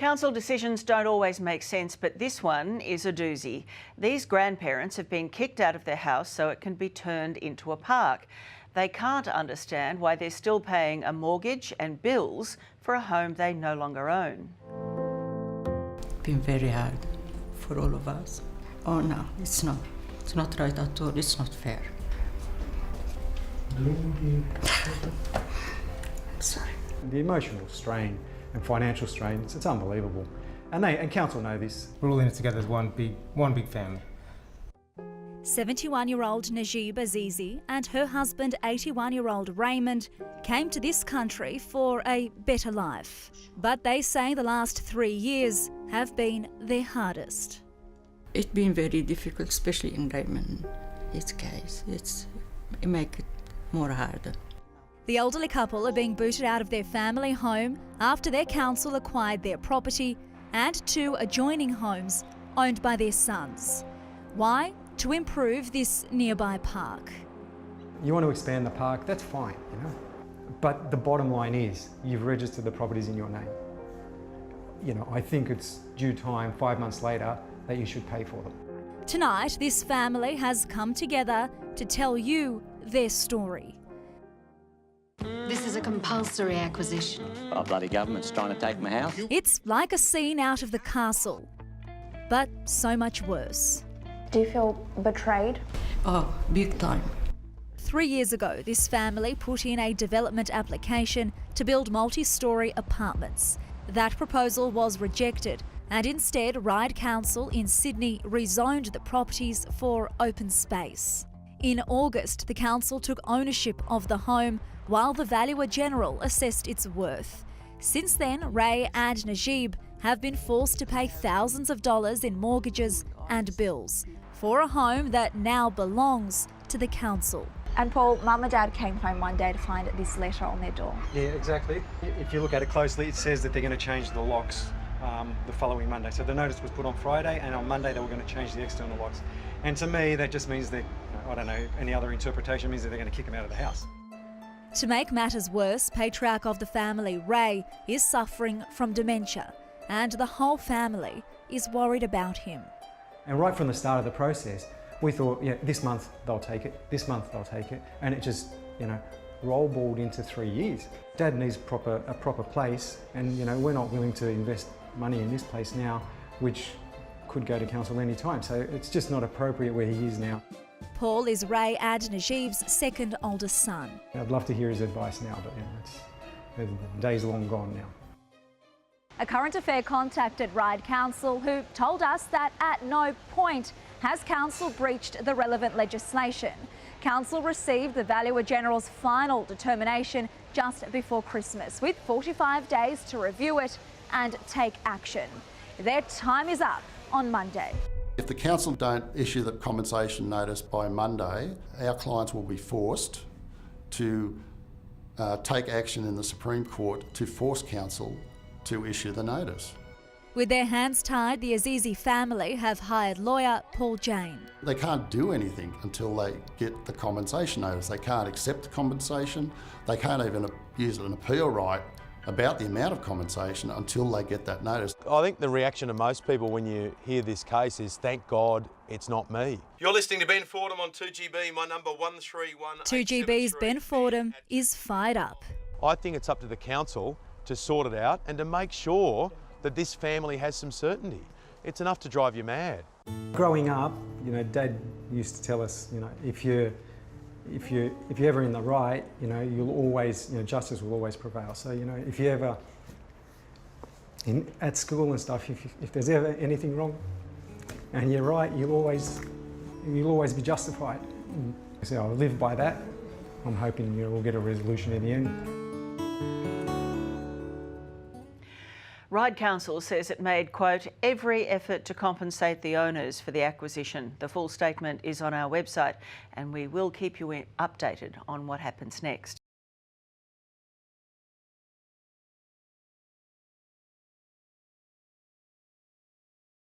Council decisions don't always make sense, but this one is a doozy. These grandparents have been kicked out of their house so it can be turned into a park. They can't understand why they're still paying a mortgage and bills for a home they no longer own. It's been very hard for all of us. Oh no, it's not. It's not right at all. It's not fair. I'm sorry. The emotional strain and financial strain, it's unbelievable. And council know this. We're all in it together as one big family. 71-year-old Najib Azizi and her husband 81-year-old Raymond came to this country for a better life. But they say the last 3 years have been their hardest. It's been very difficult, especially in Raymond's case. It makes it more harder. The elderly couple are being booted out of their family home after their council acquired their property and 2 adjoining homes owned by their sons. Why? To improve this nearby park. You want to expand the park, that's fine, you know. But the bottom line is, you've registered the properties in your name. You know, I think it's due time, 5 months later, that you should pay for them. Tonight, this family has come together to tell you their story. This is a compulsory acquisition. Oh, bloody government's trying to take my house. It's like a scene out of The Castle, but so much worse. Do you feel betrayed? Oh, big time. 3 years ago, this family put in a development application to build multi-storey apartments. That proposal was rejected, and instead Ryde Council in Sydney rezoned the properties for open space. In August, the council took ownership of the home while the Valuer General assessed its worth. Since then, Ray and Najib have been forced to pay thousands of dollars in mortgages and bills for a home that now belongs to the council. And Paul, Mum and Dad came home one day to find this letter on their door. Yeah, exactly. If you look at it closely, it says that they're going to change the locks the following Monday. So the notice was put on Friday, and on Monday they were going to change the external locks. And to me, that just means that, I don't know, any other interpretation means that they're going to kick them out of the house. To make matters worse, patriarch of the family, Ray, is suffering from dementia, and the whole family is worried about him. And right from the start of the process, we thought, yeah, this month they'll take it, this month they'll take it, and it just, you know, roll-balled into 3 years. Dad needs a proper place, and, you know, we're not willing to invest money in this place now, which could go to council any time, so it's just not appropriate where he is now. Paul is Ray and Najib's second oldest son. I'd love to hear his advice now, but you know, the day's long gone now. A current affair contacted Ryde Council, who told us that at no point has council breached the relevant legislation. Council received the Valuer General's final determination just before Christmas, with 45 days to review it and take action. Their time is up on Monday. If the council don't issue the compensation notice by Monday, our clients will be forced to take action in the Supreme Court to force council to issue the notice. With their hands tied, the Azizi family have hired lawyer Paul Jane. They can't do anything until they get the compensation notice. They can't accept the compensation. They can't even use an appeal right about the amount of compensation until they get that notice. I think the reaction of most people when you hear this case is, thank God it's not me. You're listening to Ben Fordham on 2GB, my number 131. 2GB's Ben Fordham is fired up. I think it's up to the council to sort it out and to make sure that this family has some certainty. It's enough to drive you mad. Growing up, you know, Dad used to tell us, you know, if you're ever in the right, you know, you'll always, you know, justice will always prevail. So, you know, if you ever at school and stuff, if there's ever anything wrong and you're right, you'll always be justified. So I'll live by that. I'm hoping, you know, we'll get a resolution in the end. Ryde Council says it made, quote, every effort to compensate the owners for the acquisition. The full statement is on our website, and we will keep you updated on what happens next.